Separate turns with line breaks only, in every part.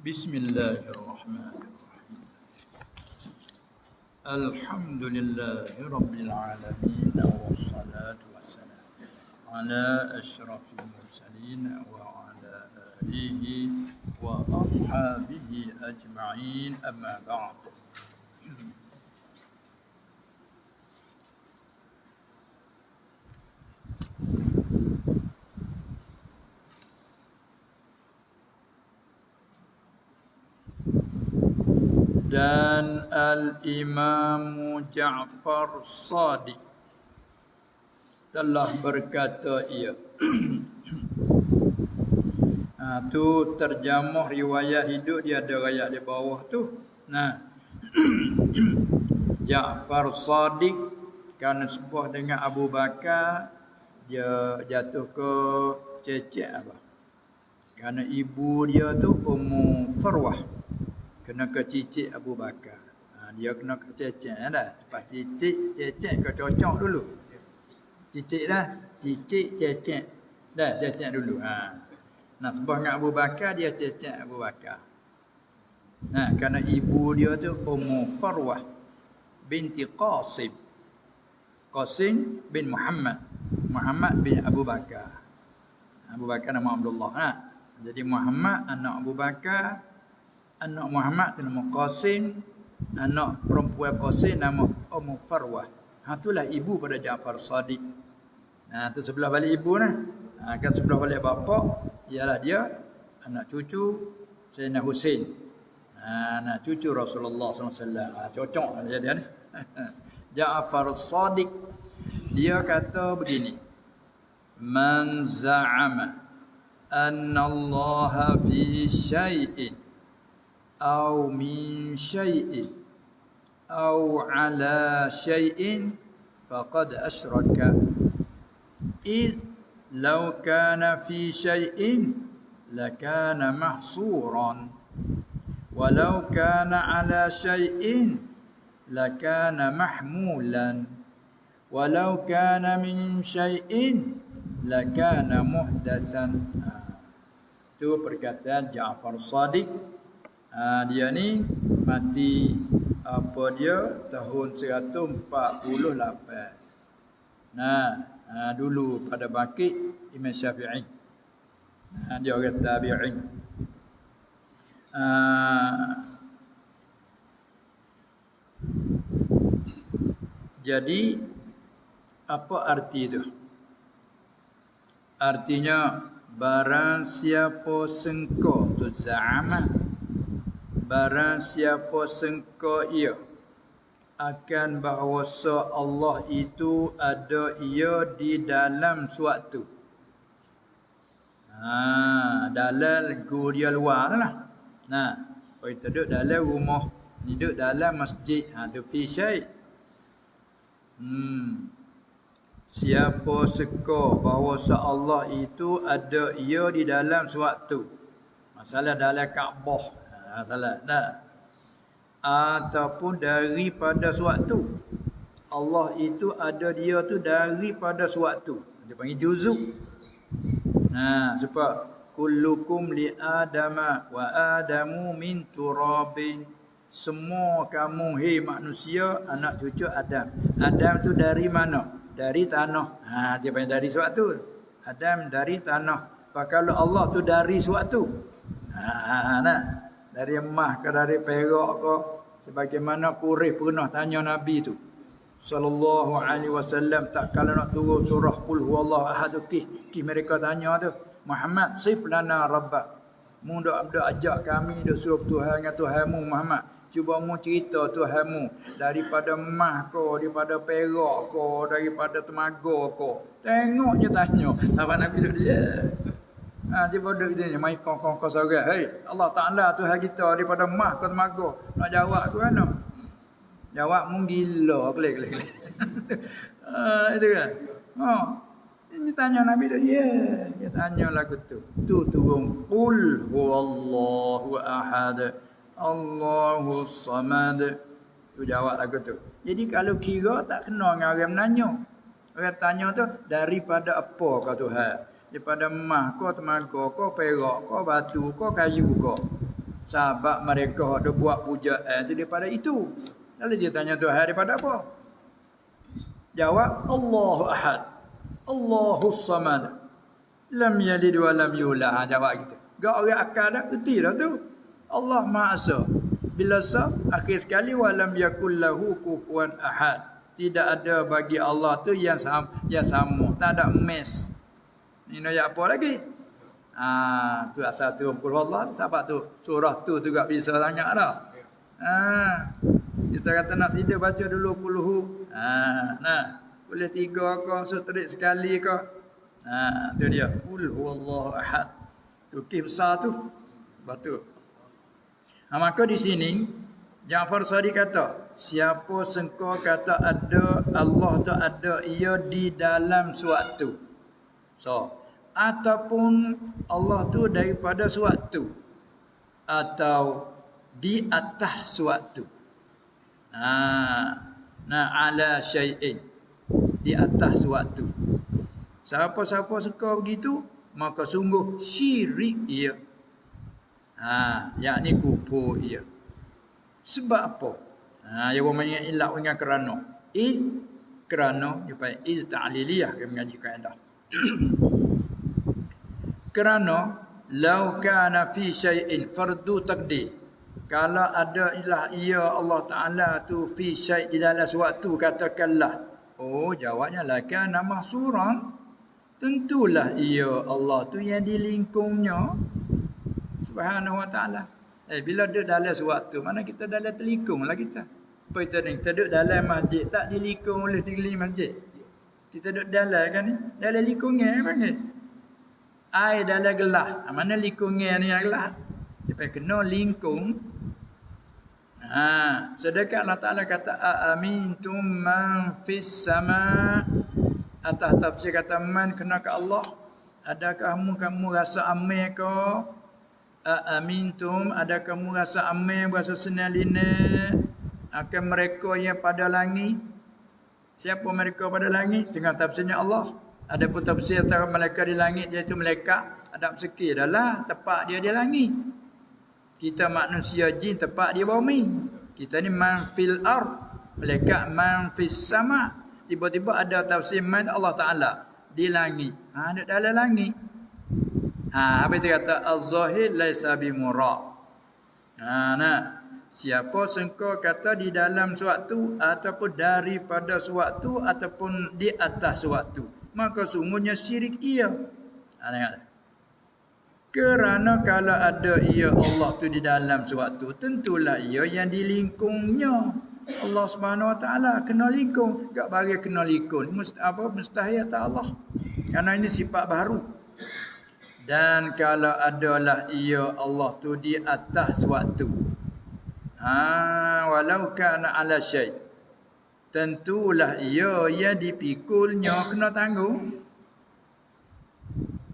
Bismillahirrahmanirrahim. Alhamdulillahirabbil alamin wassalatu wassalam ala asyrafil mursalin wa ala alihi wa ashabihi ajma'in, amma ba'd. Dan Al-Imam Ja'far Shadiq telah berkata ia. Tu terjemah riwayat hidup dia, ada ayat di bawah tu. Ja'far Shadiq kerana sebuah dengan Abu Bakar, dia jatuh ke cecek apa? Kerana ibu dia tu Ummu Farwah kena ke cicit Abu Bakar. Dia kena ke cecek dah. Lepas cecek ke cocok dulu. Cicit dah. Cicit cecek. Dah cecek dulu. Sebab dengan Abu Bakar, dia cecek Abu Bakar. Kerana ibu dia tu Ummu Farwah binti Qasim. Qasim bin Muhammad. Muhammad bin Abu Bakar. Abu Bakar nama Abdullah. Jadi Muhammad anak Abu Bakar. Anak Muhammad tu nama Qasim, anak perempuan Qasim nama Ummu Farwah. Itulah ibu pada Ja'far Shadiq. Tu sebelah balik ibu nah. Kan sebelah balik bapa ialah dia anak cucu Sayyidina Husain. Anak cucu Rasulullah SAW. Cocok dia ni. Ja'far Shadiq dia kata begini. Man za'ama anna Allah fi syai'in أو من شيء أو على شيء فقد أشرك إذ لو كان في شيء لكان محصورا ولو كان على شيء لكان محمولا ولو كان من شيء لكان محدثا. Itu perkataan Ja'far Shadiq. Dia ni mati tahun 148. Dulu pada Baqi' Imam Syafi'i. Dia orang tabi'in. Jadi apa arti itu? Artinya barang siapa sengko tu za'amah, barang siapa sengka ia akan bahawasa Allah itu ada ia di dalam suatu. Dalam gua dia luar lah. Kalau kita duduk dalam rumah, duduk dalam masjid, tu fi syai'. Siapa seka bahawasa Allah itu ada ia di dalam suatu. Masalah dalam Kaabah. Salah dah. Ataupun daripada suatu. Allah itu ada dia tu daripada suatu. Dia panggil juzuk. Sebab kullukum li adama wa adamu min turabin. Semua kamu hei manusia anak cucu Adam. Adam tu dari mana? Dari tanah. Dia panggil dari suatu. Adam dari tanah. Kalau Allah tu dari suatu. Dari emas ke dari perak ke, sebagaimana Quraisy pernah tanya Nabi tu sallallahu alaihi wasallam, tak kalau nak turun surah qul huwallahu ahad mereka tanya tu, Muhammad sif lana rabbak, mu dak ajak kami dak suruh Tuhan dengan Tuhanmu Muhammad, cuba mu cerita Tuhanmu daripada emas ke, daripada perak ke, daripada temaga ke. Tengok je tanya apa Nabi duk dia. Dia bodoh je mai kong sorang. Hei, Allah Taala Tuhan kita daripada emas ke temaga. Nak jawab ke mana? Jawab mu gila kelik. Itu kan. Ini tanya Nabi dia. Dia tanya lagu tu. Tu turun qul huwallahu ahad. Allahus samad. Tu jawab lagu tu. Jadi kalau kira tak kena dengan orang menanya. Orang tanya tu daripada apa kau Tuhan? Daripada emas ke, temaga ke, perak ke, batu ke, kayu ke. Sahabat mereka ada buat pujaan tu daripada itu. Lalu dia tanya Tuhan daripada apa? Jawab, Allahu Ahad, Allahu Samad, lam yalid wa lam yulad. Jawab gitu. Gak orang akal dah, erti dah tu. Allah Maha Esa. Bila sa akhir sekali wa lam yakul lahu kufuwan ahad. Tidak ada bagi Allah tu yang sama, tak ada mes. Ini ayat apa lagi? Tu asal tu Allah, sebab tu surah tu juga bisa sangat dah. Kita kata nak tidur baca dulu kulhu. Nah, boleh 3 ke, sutrik sekali ke. Tu dia. Qul huwallahu ahad. Tu kisah besar tu. Betul. Maka di sini Ja'far Sadiq kata, siapa sengkau kata ada Allah tu ada ia di dalam suatu. Ataupun Allah tu daripada suatu atau di atas suatu. Ala syai'in, di atas suatu. Siapa-siapa suka begitu, maka sungguh syirik ia. Yakni kufur ia. Sebab apa? Yang namanya ilah dengan kerana. Kerana dia panggil iz ta'liliyah yang mengaji kaedah. Kerana lau kana fi syai'in fardu taqdir. Kalau ada ilah ia Allah Taala tu fi syai' di dalam suatu, katakanlah. Jawabnya la kana mahsuran. Tentulah ia Allah tu yang dilingkungnya Subhanahu wa ta'ala. Bila duduk dalam suatu, mana kita dalam telikung lah kita. Apa kita ni? Kita duduk dalam masjid, tak dilikung oleh tinggi masjid. Kita duduk dalam kan ni? Dalam likungnya panggil. Air dalam gelas. Mana likungnya ni gelas? Dia kena lingkung. Sedangkan Allah Ta'ala kata, A'amintum man fis sama. Atas tafsir kata man kena ke Allah. Adakah kamu rasa amin ke? Amintum, ada kamu rasa amin, rasa senalina akan mereka yang pada langit. Siapa mereka pada langit? Setengah tafsirnya Allah. Ada pun tafsir antara mereka di langit iaitu malaikat. Ada sekir adalah tempat dia di langit. Kita manusia jin tempat dia bumi. Kita ni man fil ard, malaikat man fis sama. Tiba-tiba ada tafsir man Allah Taala di langit. Ada dalam langit. Apa itu kata az-zahir laisa bimura. Siapa sengkau kata di dalam suatu ataupun daripada suatu ataupun di atas suatu, maka sungguhnya syirik ia. Kerana kalau ada ia Allah tu di dalam suatu, tentulah ia yang dilingkungnya. Allah Subhanahu wa taala kena lingkung, gak bagi kena lingkung. Mustahil tak Allah. Karena ini sifat baru. Dan kalau adalah ia Allah tu di atas suatu. Walau kana ala syai'. Tentulah ia yang dipikulnya kena tanggung.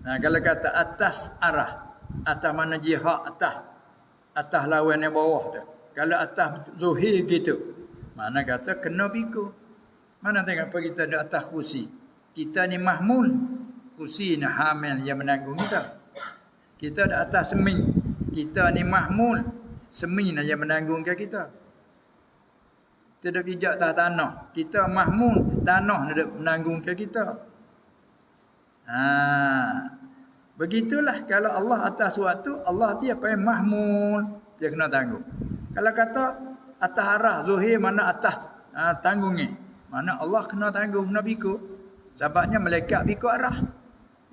Kalau kata atas arah, atas mana jihad atas. Atas lawan yang bawah tu. Kalau atas zuhir gitu, mana kata kena pikul. Mana tengok apa kita ada atas kursi. Kita ni mahmul. Kursi ni hamil yang menanggung kita. Kita ada atas semin. Kita ni mahmul. Semin yang menanggung kita. Kita duduk pijak atas tanah. Kita mahmul. Tanah duduk menanggung kita. Begitulah kalau Allah atas suatu, Allah dia apa yang mahmul. Dia kena tanggung. Kalau kata atas arah zuhir, mana atas tanggungnya. Mana Allah kena tanggung, kena pikul. Sebabnya malaikat pikul arah.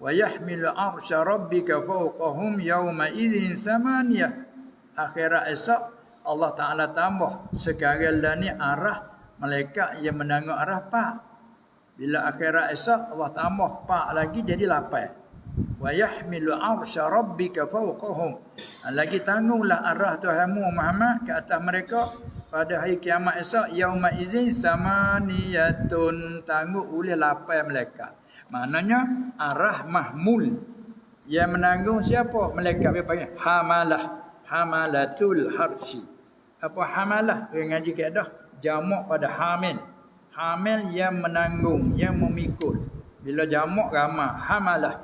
Wa yahmilu arsya rabbika fawqahum yawma idzin samaniyah. Akhirat esok Allah Taala tambah sekarang lah ni arah malaikat yang menanggung arah 4. Bila akhirat esok Allah tambah 4 lagi jadi 8. Wa yahmilu arsya rabbika fawqahum. Lagi tanggunglah arah Tuhanmu Muhammad ke atas mereka pada hari kiamat esok. Yauma idzin samaniyatun, tanggung oleh 8 malaikat. Maknanya arah mahmul yang menanggung siapa? Malaikat dia panggil hamalah, hamalatul harsy. Apa hamalah? Yang ngaji kaedah jamak pada hamil. Hamil yang menanggung, yang memikul. Bila jamak ramah hamalah.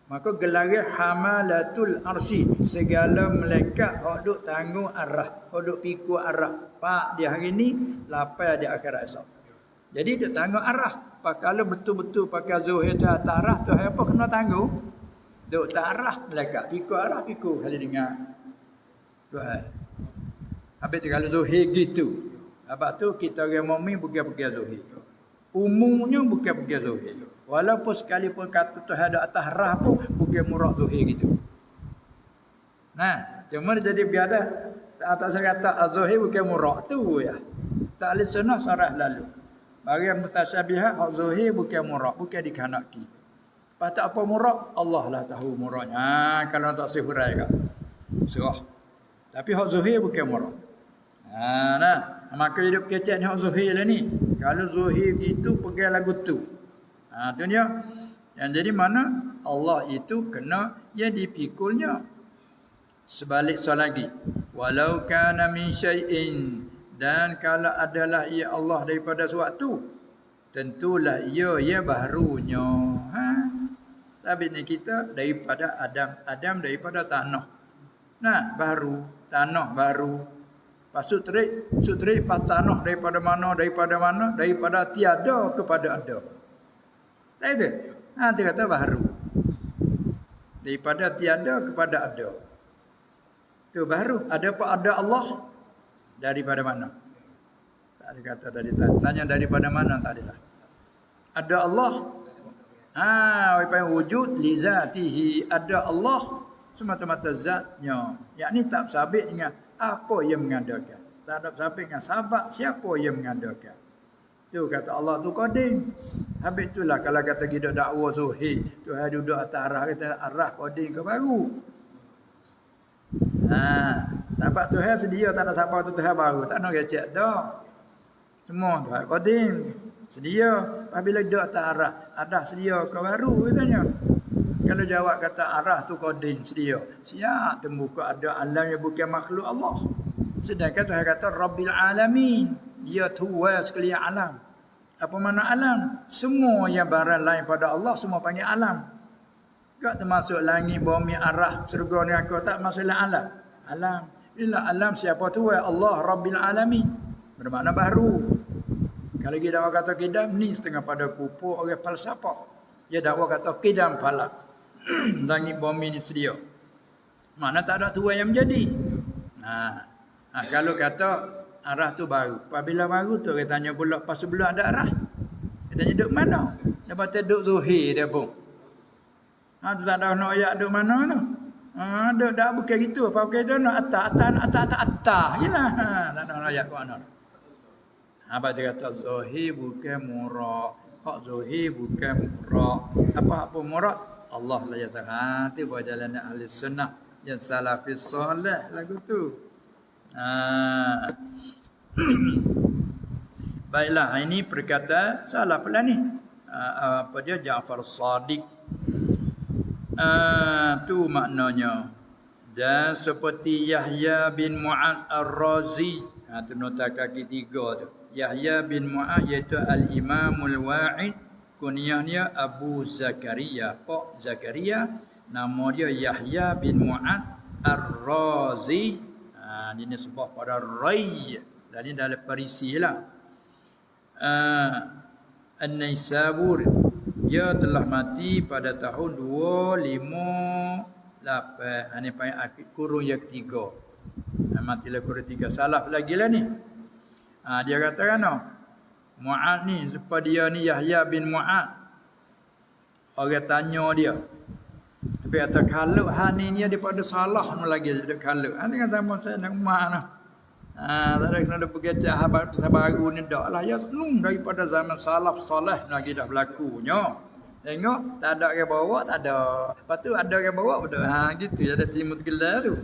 Maka gelarnya hamalatul arsy, segala malaikat hok duk tanggung arah, hok duk pikul arah. Pak di hari ni, lapai di akhirat esok. Jadi duk tanggung arah. Kalau betul-betul pakai zuhir tu atas arah tu apa kena tanggung? Duk tak arah malaikat, pikul arah pikul kali dengar. Tuhan. Habis tu kalau zuhir gitu. Sebab tu kita orang mukmin bukan pakai zuhir. Umumnya bukan pakai zuhir. Walaupun sekalipun kata Tuhan ada atas rah pun bukan murak zuhir gitu. Nah, cuma jadi berada atas kata az-zuhir bukan murak tu ya. Tak boleh sunnah sarah lalu. Bagi yang mutasyabihat hak zuhir bukan murak, bukan dikehendaki. Patut apa murak? Allah lah tahu muraknya. Kalau tak sihurai kan. Serah. Tapi hak zuhir bukan murak. Nah, maka hidup kecek ni hak zuhir lah ni. Kalau zuhir gitu pergi lagu tu. Tu dia. Yang jadi mana Allah itu kena ya dipikulnya. Sebalik lagi. Walau kana min syai'in, dan kalau adalah ia Allah daripada suatu, tentulah ia barunya. Sabit ni kita daripada Adam daripada tanah. Nah, baru, tanah baru. Sutrik pas tanah daripada mana? Daripada tiada kepada ada. Tak itu? Dia kata baru. Daripada tiada kepada ada. Itu baru. Ada apa ada Allah? Daripada mana? Tak ada kata dari tanya daripada mana tak adalah. Ada Allah. Wujud li zatihi. Ada Allah semata-mata zatnya. Yakni tak sabit dengan apa yang mengadakan. Tak ada sabit dengan sebab siapa yang mengadakan. Tu kata Allah tu qadim. Habis itulah kalau kata kita dakwa zuhir, Tuhan duduk atas arah, kata arah qadim ke baru. Sebab Tuhan sedia, tak ada siapa tu Tuhan baru, tak nak recek dah. Semua Tuhan qadim, sedia. Apabila duduk atas arah, ada sedia ke baru katanya. Kalau jawab kata arah tu qadim, sedia. Siap tembuka ada alam yang bukan makhluk Allah. Sedangkan Tuhan kata Rabbil Alamin. Dia Tuhan sekalian alam. Apa makna alam? Semua yang barang lain pada Allah semua panggil alam. Tak termasuk langit, bumi, arah, surga, neraka, tak masuk alam. Alam. Bila alam siapa Tuhan? Allah Rabbil Alamin. Bermakna baru. Kalau kita dakwa kata kidam ni setengah pada pupuk orang falsafah. Dia dakwa kata kidam falak. Langit, bumi ni sedia. Mana tak ada Tuhan yang menjadi. Kalau kata arah tu baru. Apabila baru tu dia tanya pula pas sebelum ada arah. Dia tanya duduk mana? Dia kata duduk zuhir dia pun. Tu tak ada nak ayat duduk mana tu. Duduk dah bukan gitu. Apa bukan itu nak atas. Yalah. Tak ada nak ayat ke mana. Apa dia kata zuhir bukan murak. Hak zuhir bukan murak. Apa murak? Allah lah yang terhati buat jalan ahli sunnah yang salafis soleh lagu tu. Baiklah, ini perkataan salah pula ni. Apa dia Ja'far Shadiq. Tu maknanya. Dan seperti Yahya bin Mu'ad Ar-Razi. Tu nota kaki 3 tu. Yahya bin Mu'ad iaitu Al-Imamul Wa'id. Kunyahnya Abu Zakaria. Pak Zakaria. Nama dia Yahya bin Mu'ad Ar-Razi. Ini sebab pada Rai. Dan ini dalam Parisi lah. An-Naisabur. Dia telah mati pada tahun 258. Ini panggil akhir kurun yang ketiga. Matilah kurun 3. Salah lagi lah ni. Dia katakan Mu'ad ni. Sebab dia ni Yahya bin Mu'ad. Orang tanya dia. Tapi kata kalau hani ni daripada salah nu lagi dia kalau. Dengan zaman saya nak mana. Tak ada kena pergi sahabat baru ni dak lah ya daripada zaman salaf soleh lagi dah berlakunya. Tengok tak ada orang bawa tak ada. Lepas tu ada orang bawa betul. Gitu ada timut gelar tu.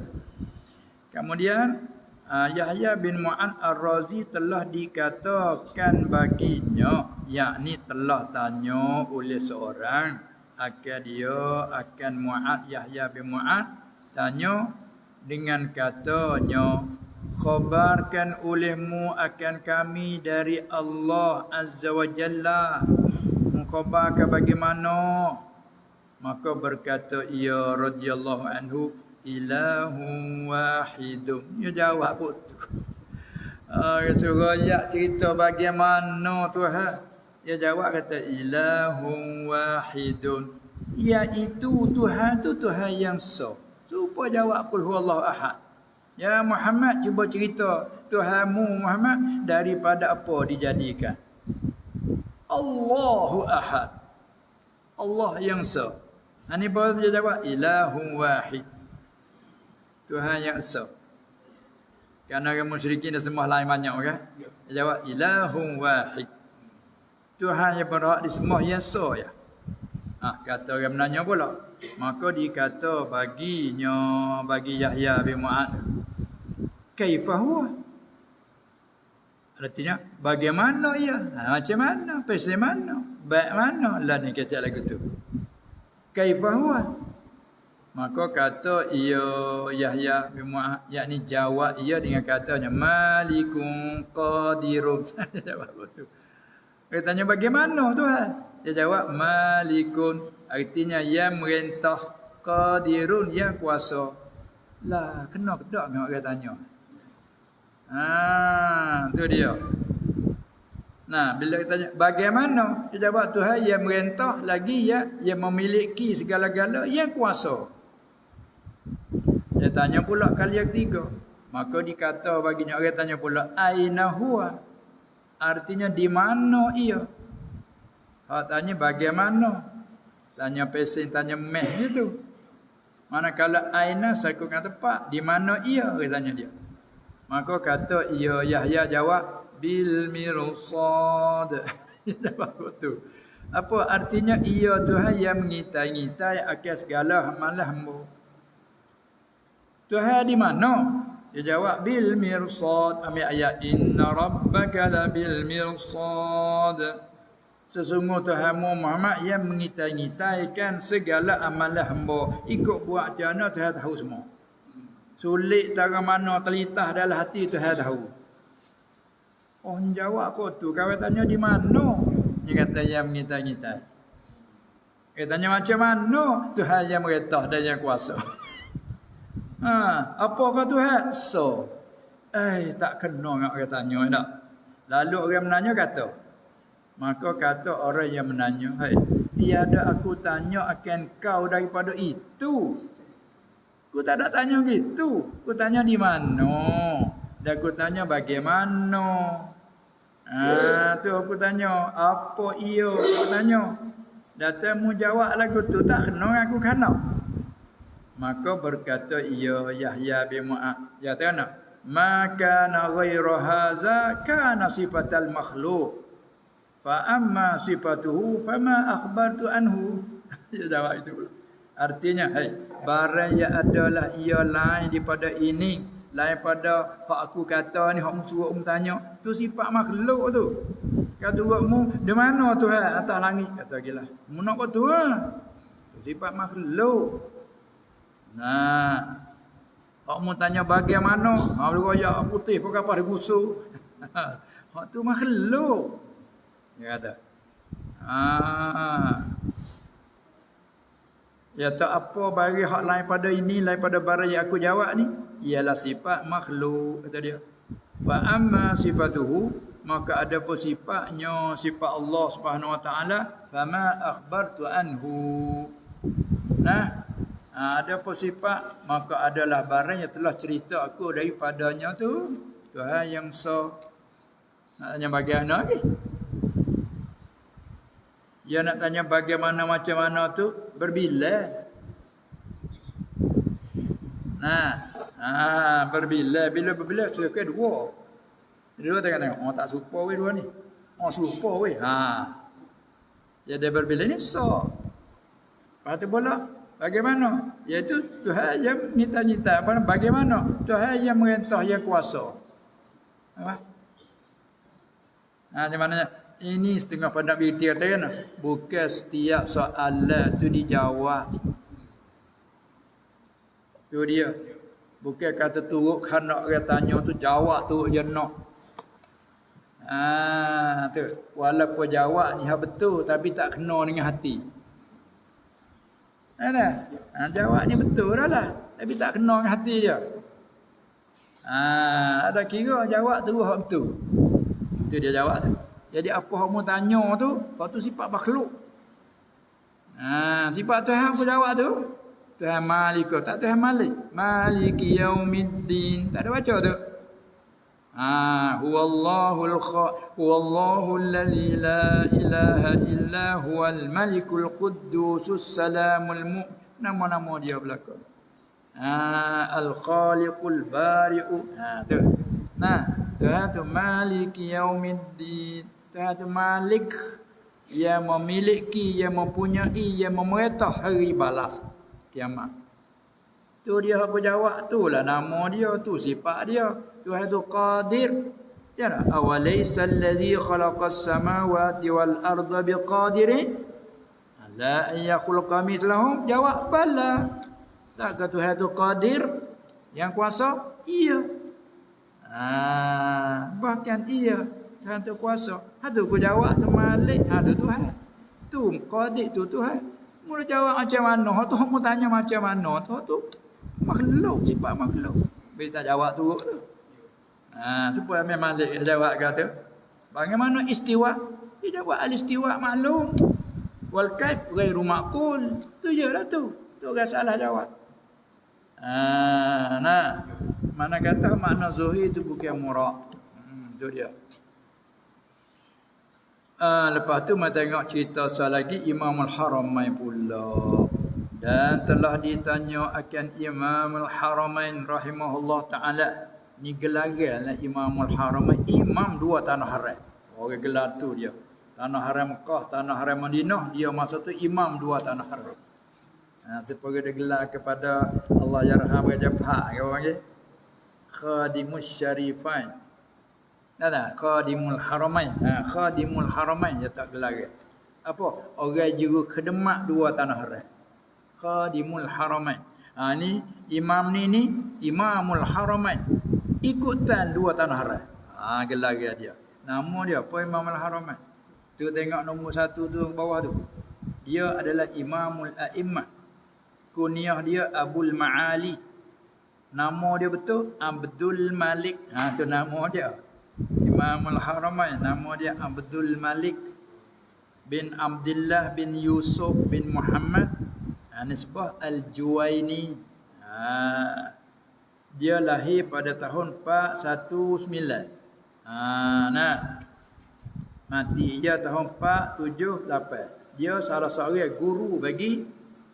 Kemudian Yahya bin Mu'ad Ar-Razi telah dikatakan baginya, yakni telah tanya oleh seorang akan Mu'ad, Yahya bin Mu'ad tanya dengan katanya, khabarkan olehmu akan kami dari Allah Azza wa Jalla. Mengkhabarkan bagaimana? Maka berkata ia radhiyallahu anhu, ilahun wahidun. Dia jawab pun tu. Suruh ya cerita bagaimana Tuhan. Dia jawab kata ilahun wahidun. Iaitu Tuhan tu Tuhan yang esa. Supaya jawab qul huwallahu ahad. Ya Muhammad, cuba cerita Tuhanmu Muhammad daripada apa dijadikan. Allahu ahad. Allah yang esa. Ini baru dia jawab ilahun wahid. Tuhan yang esa. Kerana orang musyrikin dah sembah lain banyak kan? Dia jawab ilahun wahid. Tuhan yang berhak disembah yang esa ya. Kata orang menanya pula. Maka dikata bagi Yahya bin Mu'adz. Kaifa huwa? Artinya bagaimana ia? Macam mana? Pasal mana? Baik mana? Lah ni kecak lagu tu. Kaifa huwa? Maka kata ia Yahya bin Mu'adz, yakni jawab ia dengan katanya Malikun Qadirun. Jawab tu. Dia tanya bagaimana Tuhan? Dia jawab Malikun, artinya yang merintah, Qadirun yang kuasa. Lah kena kedak memang dia tanya. Tu dia. Nah, bila kita tanya bagaimana, dia jawab Tuhan yang merintah lagi yang memiliki segala-gala, yang kuasa. Dia tanya pula kali yang ketiga. Maka dikata baginya orang tanya pula aina huwa? Artinya di mana ia? Hak tanya bagaimana? Tanya pesen, tanya meh itu. Manakala aina saku kata tempat, di mana ia? Dia tanya dia. Maka kata ia Yahya jawab bil mirsad. Dia jawab tu. Apa artinya ia Tuhan yang mengitai-ngitai akan segala amalan hamba. Tuhan di mana? Dia jawab bil mirsad. Ambil ayat inna rabbaka la bil mirsad. Sesungguh Tuhanmu Muhammad yang mengitai-ngitaikan segala amalan hamba. Ikut buat macam mana Tuhan tahu semua. Sulit tara mana telitah dalam hati Tuhan tahu. Jawab apa tu? Kau tanya di mana? Dia kata yang mengitai-ngitai. Dia tanya macam mana? Tuhan yang merintah dan yang kuasa. Apakah Tuhan? So. Tak kena nak orang tanya tak. Lalu orang menanya kata. Maka kata orang yang menanya, tiada aku tanya akan kau daripada itu. Aku tak ada tanya gitu. Aku tanya di mana. Dan aku tanya bagaimana. Tu aku tanya. Apa ia? Aku tanya. Datangmu jawab lagu tu. Tak kena aku kena. Maka berkata ia Yahya bin Mu'adz. Ya tak maka na ghairu haza kana sifatal makhluk. Fa amma sifatuhu fama akhbartu anhu. Dia jawab itu. Artinya, barang yang adalah ia lain daripada ini, lain pada hak aku kata ni, hak suruh tanya, tu sifat makhluk tu. Kata mu, di mana Tuhan atas langit? Kata gila. Mu nak kata Tuhan? Tu sifat makhluk. Nah, hak mu tanya bagaimana? Raya putih pakai apa digusuk. Hak tu makhluk. Dia kata. Ya tak apa bagi hak lain pada ini, lain pada barang yang aku jawab ni, ialah sifat makhluk, kata dia. Fa amma sifatuhu, maka ada pun sifatnya, sifat Allah Subhanahu wa taala, fama akhbartu anhu. Nah, ada pun sifat, maka adalah barang yang telah cerita aku daripadanya tu. Tuhan yang so. Nak tanya bagaimana lagi? Dia nak tanya bagaimana macam mana tu berbila. Berbila. Bila berbila suka dua. Dua tengok. Tak serupa weh dua ni. Serupa weh. Jadi berbila ni so. Lepas tu pula bagaimana? Iaitu Tuhan yang minta-minta. Bagaimana? Tuhan yang merintah, yang kuasa. Di mana ini setengah pandang berita kata kan, bukan setiap soalan tu dijawab. Tu dia. Bukan kata turut hendak orang tanya tu jawab tu je nak. Tu. Walaupun jawab ni betul tapi tak kena dengan hati. Ada. Jawab ni betul dah lah. Tapi tak kena dengan hati dia. Ada kira jawab terus hak betul. Itu dia jawab tu. Jadi apa hak mu tanya tu, hak tu sifat makhluk. Sifat Tuhan aku jawab tu. Tuhan Malik, tak Tuhan Malik. Maliki yaumiddin. Tak ada baca tu. Huwallahu alladhi la ilaha illa huwal malikul quddusus salamul mu'min. Nama-nama dia belakang. Al-khaliqul bari'u. Tu. Tuhan tu Maliki yaumiddin. Tuhan tu Malik, yang memiliki, yang mempunyai, yang memerintah hari balas kiamat. Tu dia apa jawab tu lah nama dia tu, sifat dia. Tuhan tu Qadir. Ya tak? Awalaysa allazi khalaqas samawati wal arda biqadirin ala an yakhluqa mithlahum? Jawab bala. Tak ke Tuhan tu Qadir, yang kuasa? Iya. Bahkan iya. Tuhan tu kuasa. Tu ku jawab tu Malik. Tu Tuhan. Tu Qadir tu Tuhan. Mula jawab macam mana? Tu mu tanya macam mana? Tu makhluk, sifat makhluk. Bila tak jawab tu. Supaya memang Malik jawab kata. Bagaimana istiwa? Dia jawab al-istiwa maklum. Wal kaif ghairu maqul. Tu je lah tu. Tu orang salah jawab. Mana kata makna zuhir tu bukan murak. Tu dia. Lepas tu kita tengok cerita lagi Imamul Haramain pula. Dan telah ditanya akan Imamul Haramain rahimahullah ta'ala. Ni gelaranlah Imamul Haramain. Imam dua tanah haram. Orang gelar tu dia. Tanah haram Mekah, tanah haram Madinah. Dia masa tu imam dua tanah haram. Supaya dia gelar kepada Allah yarham Raja Pahak. Kau panggil Khadimus Syarifain. Tak? Khadimul Haramain. Khadimul Haramain dia tak gelar. Apa? Orang juru khidmat dua tanah haram. Khadimul Haramain. Ni imam ni Imamul Haramain. Ikutan dua tanah haram. Gelar dia. Nama dia apa Imamul Haramain? Tu tengok nombor satu tu bawah tu. Dia adalah Imamul A'immah. Kunyah dia Abul Ma'ali. Nama dia betul Abdul Malik. Tu nama dia. Imamul Haramain. Nama dia Abdul Malik bin Abdullah bin Yusuf bin Muhammad. Nisbah Al-Juwaini. Dia lahir pada tahun 419. Mati dia tahun 478. Dia salah seorang guru bagi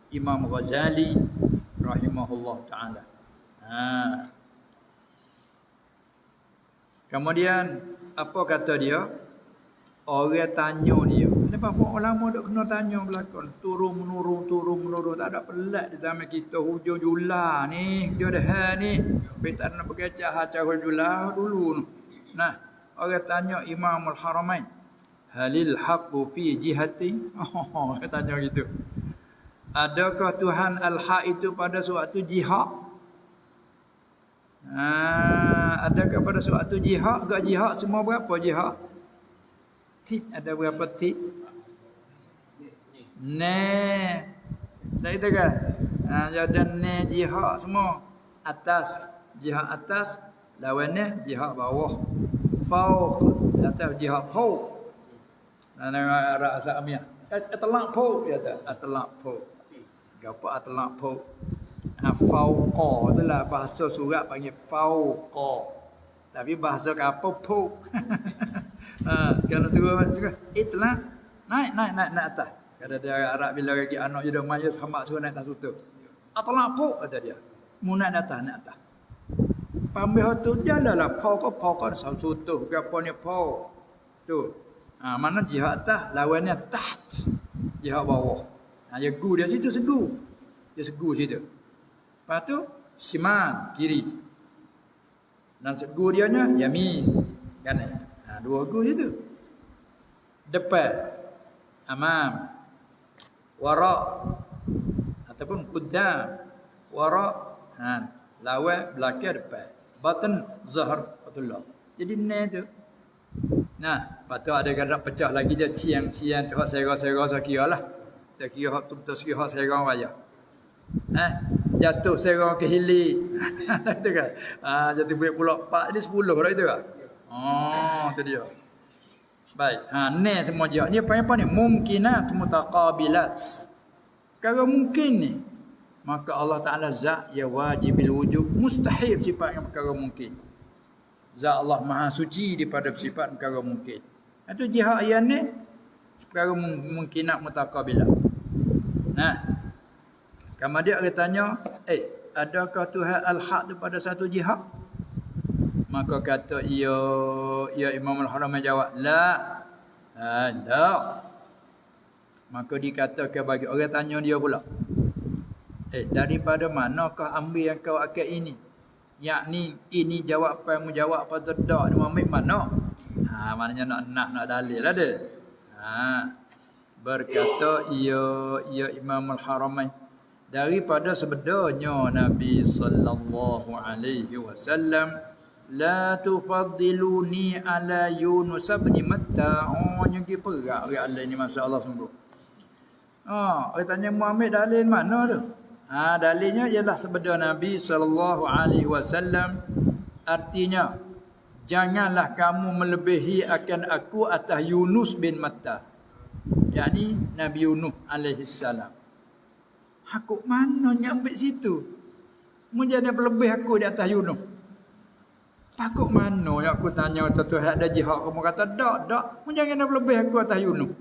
Imam Ghazali rahimahullah ta'ala. Kemudian apa kata dia? Orang tanya dia. Kenapa ulama duk kena tanya belakang? Turun menurun. Tak ada pelat di zaman kita hujung jula ni. Dia dah ni. Kita nak berkecah cara jula dulu. Orang tanya Imamul Haramain. Halil haqqu fi jihati? Dia tanya gitu. Adakah Tuhan al-haq itu pada suatu jihad? Adakah pada suatu jihad? Gak jihad semua berapa jihad? Tik ada berapa tik? Tak itu kan? Jadi jihad semua atas, jihad atas, lawannya jihad bawah. Fauq atau jihad fauq. Arab Samiah. Atlaq fauq dia kata. Atlaq fauq. Gapo atlaq fauq? Fauqa itulah bahasa surat panggil fauqa. Tapi bahasa kapal fauq. Kalau turun juga itlaq naik atas. Kata dia Arab bila lagi anak dia dah maya hamba suruh naik atas sutu. Atlaq fauq kata dia. Mu naik atas. Pambil tu jalanlah fauqa sutu. Gapo ni fauq. Tu. Mana jihad atas lawannya taht. Jihad bawah. Dia gu dia situ segu. Dia segu situ. Lepas tu siman kiri. Dan segu dianya yamin kanan. Dua gu situ. Depan, amam, wara ataupun qaddam, wara, lawan belakang depan. Batan zahar patullah. Jadi ni tu. Lepas tu ada kadang pecah lagi dia ciang tu saya kira lah. Tak kira hak tu serang wayah. Jatuh serang ke hilir. Itu kan. Jatuh pulak 4 ni 10 dah itu kan. Tu dia. Baik. Ni semua jihad. Ni apa ni? Mumkinat mutaqabilat. Kalau mungkin ni, maka Allah Ta'ala zat ya wajibil wujud, mustahil sifat yang perkara mungkin. Zat Allah maha suci daripada sifat perkara mungkin. Itu jihad yang ni perkara mungkinat mutaqabilat. Kemudian dia tanya, adakah Tuhan al-haq tu pada satu jihad? Maka kata ya Imam al-Haram jawab, la ada. Maka dikatakan bagi orang tanya dia pula, daripada manakah ambil yang kau akal ini? Yakni ini jawapan mu jawab apa tidak? Ni ambil mana? Maknanya nak dalil lah dia. Berkata ya Imam al-Haramain, daripada sebenarnya Nabi sallallahu alaihi wasallam, la tufaddiluni ala Yunus bin Matta. Yang diperak oleh Allah ni, masya-Allah sungguh. Orang tanya Muhammad dalil mana tu? Dalilnya ialah sabda Nabi sallallahu alaihi wasallam, artinya janganlah kamu melebihi akan aku atas Yunus bin Matta. yakni Nabi Yunus alaihi salam. Aku mana nyambil situ? Mu jadi berlebih aku di atas Yunus. Pakuk mana yang aku tanya Tuhan ada jihad, kamu kata dak. Mu jangan berlebih aku atas Yunus.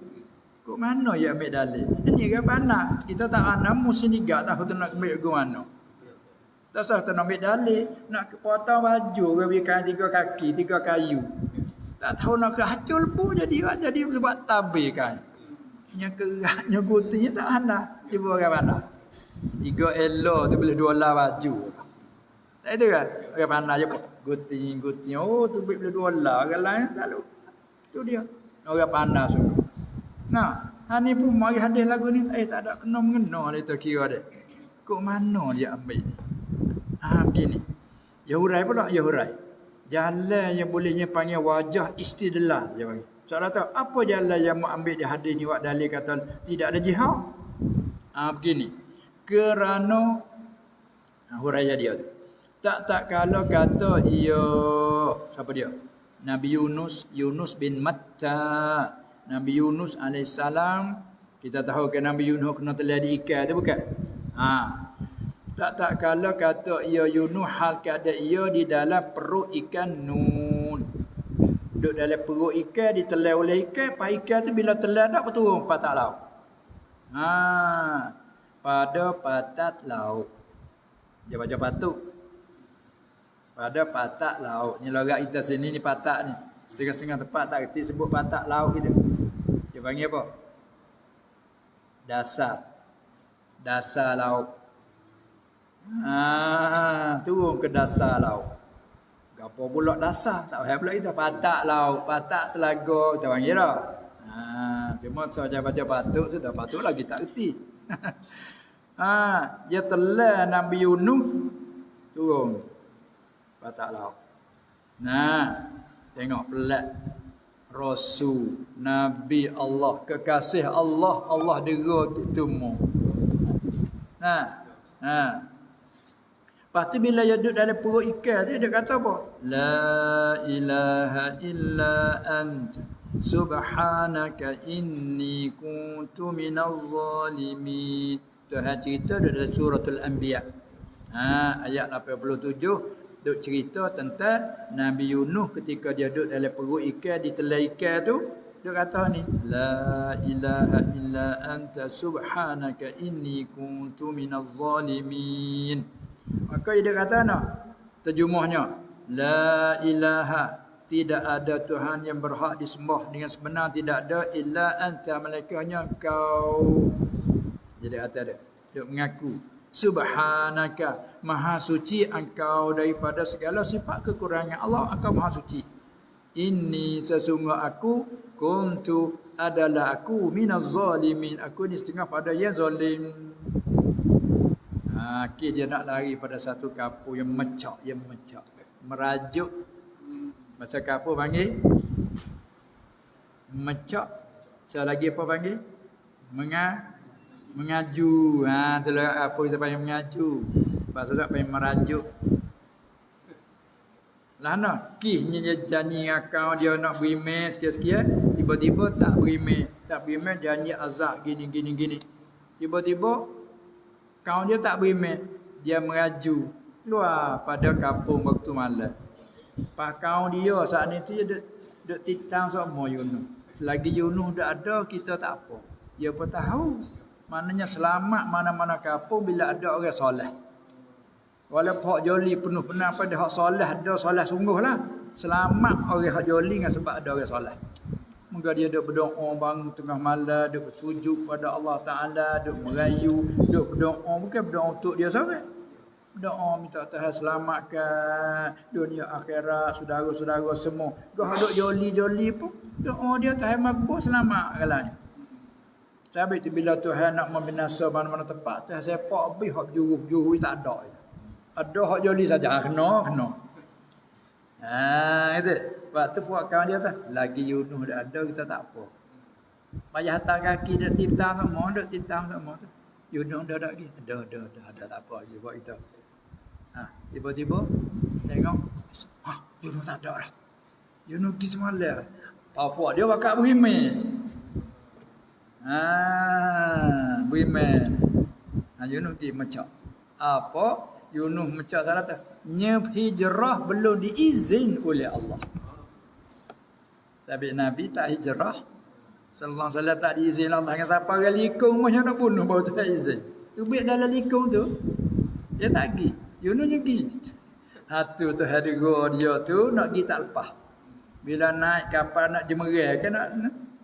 Kok mana ya ambil dalil? Ini kan panas. Kita tak ana mesti niga tahu tu nak ambil ke mana. Tak sah tu nak ambil dalil, nak potong baju ke bikin 3 kaki, 3 kayu. Tak tahu nak ke hacul pun jadi buat tabir kan. Yang keraknya gutinya tak ana. Cuba orang mana? 3 elo tu boleh $2 baju. Tak itu kan? Orang mana je guti. Oh tu boleh $2. Orang lain tak lu. Tu dia. Orang panas sungguh. Nah, ni pun mari hadis lagu ni tak ada kena mengena dia kira dia. Kok mana dia ambil ni? Begini. Ya hurai pula, ya hurai. Jalan yang bolehnya panggil wajah istidlal dia bagi. Soalan tahu apa jalan yang mau ambil di hadis ni buat dalil kata tidak ada jihad? Begini. Kerana huraian dia tu. Tak kalau kata siapa dia? Nabi Yunus bin Matta. Nabi Yunus alaihissalam, kita tahu kan Nabi Yunus kena telah di ikan tu bukan? Tak kalau kata Yunus hal keadaan di dalam perut ikan Nun. Duduk dalam perut ikan, ditelan oleh ikan, pas ikan tu bila telan dak berturun patat laut. Pada patat laut. Dia baca patut. Pada patat laut. Ni logat kita sini ni patat ni. Setengah-setengah tempat tak kerti sebut patak laut gitu. Dia panggil apa? Dasar laut. Turun ke dasar laut. Gapo pula dasar? Tak faham pula kita. Patak laut, patak telaga kita panggil dah. Cuma saja baca patuk sudah patuk lagi tak kerti. Dia telan Nabi Yunus turun patak laut. Tengok pelat Rasul, Nabi Allah, kekasih Allah, Allah dera ketemu. Lepas tu bila dia duduk dalam perut ikan tu, dia kata apa? La ilaha illa anta subhanaka inni kuntu minaz zalimin. Tuhan cerita dalam suratul Anbiya. Ayat 87. Duk cerita tentang Nabi Yunus ketika dia duduk dalam perut ikan, ditelan ikan tu, dia kata ni, la ilaha illa anta subhanaka inni kuntu minaz zalimin. Maka dia kata terjemahnya, la ilaha, tidak ada Tuhan yang berhak disembah dengan sebenar, tidak ada, illa anta, malaikatnya kau. Jadi kata dia mengaku, subhanaka, maha suci engkau daripada segala sifat kekurangan. Allah engkau maha suci. Inni, sesungguh aku, kuntu, adalah aku, minaz zalimin, aku ni setengah pada yang zalim. Dia nak lari pada satu kapur yang mecak. Merajuk. Masa kapur panggil mecak. Selagi apa panggil? Mengaju. Itulah apa kita panggil mengaju. Bahasa tak panggil merajuk. Lah nak kisnya dia janji akau dia nak berimeh sikit-sikit, tiba-tiba tak berimeh janji azab gini. Tiba-tiba kawan dia tak berimeh, dia meraju keluar pada kampung waktu malam. Pak kawan dia saat ni tu dia duk titang semua Yunus. Selagi Yunus dah ada kita tak apa. Dia pun tahu maknanya selamat mana-mana kampung bila ada orang soleh. Walaupun hak joli penuh benar pada hak soleh, ada soleh sungguh lah. Selamat orang hak joli dengan sebab ada orang soleh. Moga dia duk berdoa bangun tengah malam, duk bersujud pada Allah Ta'ala, duk merayu, duk berdoa. Bukan berdoa untuk dia seorang. Berdoa minta Tuhan selamatkan dunia akhirat, saudara-saudara semua. Gak duk joli-joli pun, doa dia Tuhan makbul selamat kalanya. Sebab itu bila Tuhan nak membinasa mana-mana tempat, Tuhan sepak habis hak juru tak ada. Ada hak joli saja, kena. Itu. Waktu buat kawan dia tu, lagi Yunus dah ada, kita tak apa. Payah hantar kaki dia titang semua tu. Yunus dah ada lagi. Ada tak apa lagi buat kita. Tiba-tiba tengok, Yunus tak ada dah. Yunus pergi semalam. Apa dia bakal berimeh. Berimeh. Yunus pergi macam apa? Yunus macam salah tu. Hijrah belum diizin oleh Allah. Sabit Nabi tak hijrah. Sallallahu alaihi wasallam tak diizin Allah dengan siapa orang likung macam nak bunuh baru tak izin. Tu biar dalam likung tu. Dia tak pergi. Yunus pergi. Tu hadigo dia tu nak pergi tak lepas. Bila naik kapal nak jemerai kan nak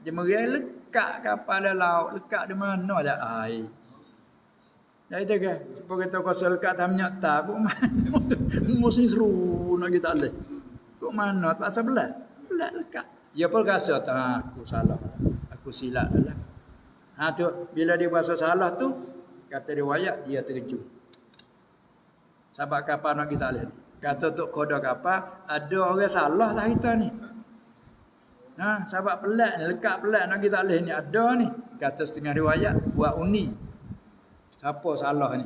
jemerai lekat kapal dalam laut, lekat di mana ada air. Jadi kan, supaya kita kuasa lekat tak minyak tak, kok mana tu? Musim seru nak kita alih. Kok mana? Pasal belat lekat. Dia pun rasa aku salah. Aku silap dah lah. Tu bila dia rasa salah tu, kata riwayat dia terkejut. Sebab kapal nak kita alih. Kata tok koda kapal, ada orang salah tak kita ni. Sebab pelat ni, lekat pelat nak kita alih ni ada ni. Kata setengah riwayat buat undi. Siapa salah ni?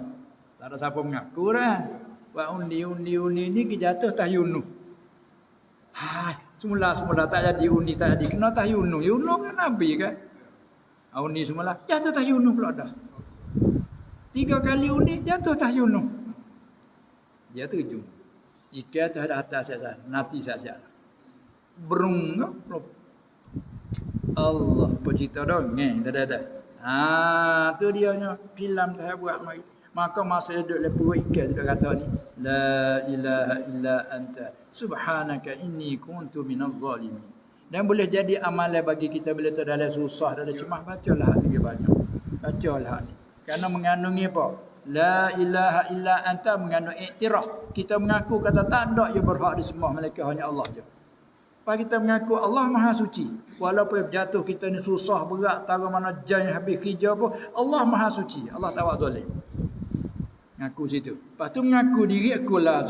Tak ada siapa mengaku dah. Buat undi ni jatuh tah Yunus. Semula tak jadi undi, tak jadi. Kena tah Yunus. Yunus kan Nabi kan? Undi semula jatuh tah Yunus pula dah. 3 kali undi jatuh tah Yunus. Dia terjun. Ikan tu ada atas saya. Nanti saya. Berung. Allah pencipta dongeng. Tu dia nya filem tu buat mai. Maka masa duduk lepo ikan duduk kata ni, la ilaha illa anta subhanaka inni kuntu minaz zalimin. Dan boleh jadi amalan bagi kita bila tu dalam susah, dalam cemas, bacalah lagi banyak. Bacalah ni. Karena mengandungi apa? La ilaha illa anta mengandung iktiraf. Kita mengaku kata tak ada yang berhak disembah melainkan hanya Allah je. Kita mengaku Allah Maha Suci. Walaupun jatuh kita ni susah berat, taruh mana jan habis kerja pun, Allah Maha Suci. Allah tak buat zalim. Ngaku situ. Lepas tu mengaku diri akulah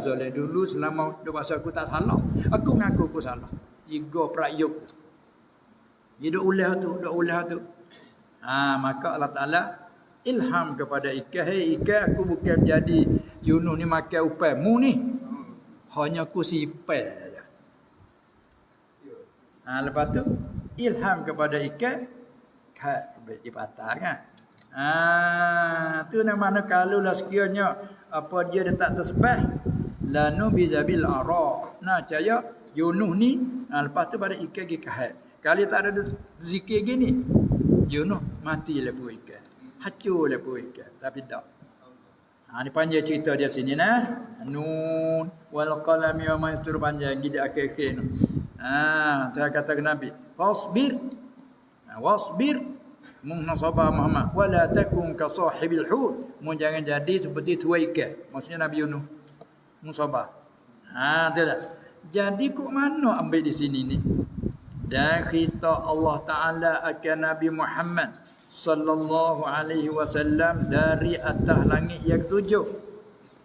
zalim dulu selama dua masa aku tak salah. Aku mengaku aku salah. 3 prayuk. Dia duk ulah tu. Maka Allah Taala ilham kepada ikan, hey ikan, aku bukan jadi Yunus ni makan upaimu ni. Hanya aku sipai. Lepas tu ilham kepada ikan dipatah kan. Tu mana kalau lah sekiranya apa dia tak tersebah lanu bizabil ara. Caya Yunus ni lepas tu pada ikan pergi kahat. Kali tak ada zikir gini, Yunus mati lepas ikan. Hancur lepas ikan. Tapi tak. Ni panjang cerita dia sini nah. Nun wal qalami wa ma yastur, panjang gidi akhir-akhir tu. Tuhan kata ke Nabi, wasbir Muhna sabar Muhammad, wala takun ka sahibil hut, jangan jadi seperti tuai ikan. Maksudnya Nabi Yunus sabar. Tidak. Jadi kok mana ambil di sini ni? Dan khita Allah Taala akan Nabi Muhammad sallallahu alaihi wasallam dari atas langit yang ketujuh.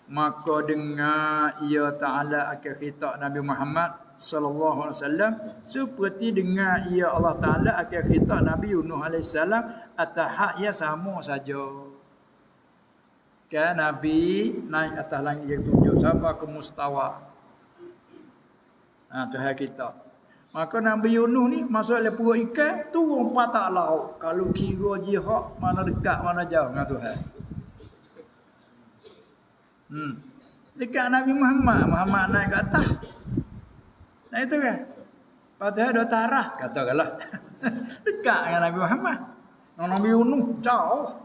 maka dengar ia Ta'ala akan khitab Nabi Muhammad sallallahu alaihi wasallam seperti dengar ia Allah Ta'ala akan khitab Nabi Yunus alaihi salam atas hak yang sama saja. Kan Nabi naik atas langit yang tujuh sampai ke mustawa. Tuhan kita. Maka Nabi Yunus ni masuk dalam perut ikan, turun patak laut. Kalau kira jihad mana dekat mana jauh dengan Tuhan. Dekat Nabi Muhammad naik ke atas. Nah itu kan. Padahal ada tarah katakanlah. Dekat dengan Nabi Muhammad. Nabi Yunus jauh.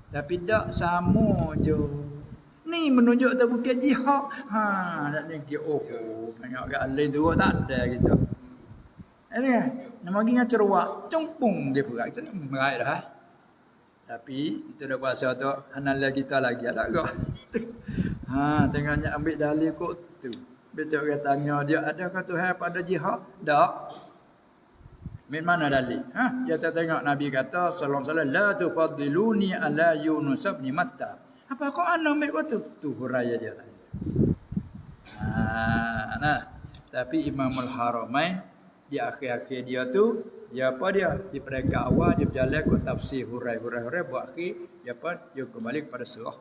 Tapi tak sama je. Ni menunjuk tak bukan jihad. Tak ni tengok kat lain tu tak ada gitu. Itu kan. Nama lagi dengan cerwak, cempung dia perak. Kita meraih dah. Tapi kita dah puasa tu hanalah kita lagi ada kok. Tengoknya ambil dalil kok tu. Betul orang tanya dia adakah Tuhan pada jihad? Tak. Min mana dalil? Kita tengok Nabi kata sallallahu alaihi wasallam la tufaddiluni ala Yunus bin Matta. Apa kau ana ambil kau tu? Tu huraya dia tadi. Tapi Imamul Haramain di akhir-akhir dia tu dia apa dia? Di peringkat awal dia berjalan ke tafsir hurai buat akhir dia apa? Dia kembali kepada surah.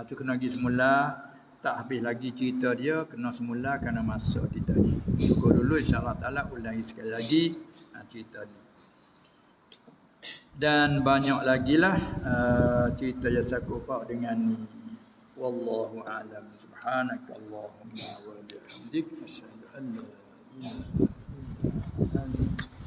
Tu kena pergi semula. Tak habis lagi cerita dia, kena semula kena masuk kita ni. Syukur dulu insya-Allah taala ulangi sekali lagi cerita ni. Dan banyak lagi lah cerita yang saya kupas dengan ni. Wallahu a'lam. Subhanaka Allahumma wa bihamdik asyhadu an la ilaha illa anta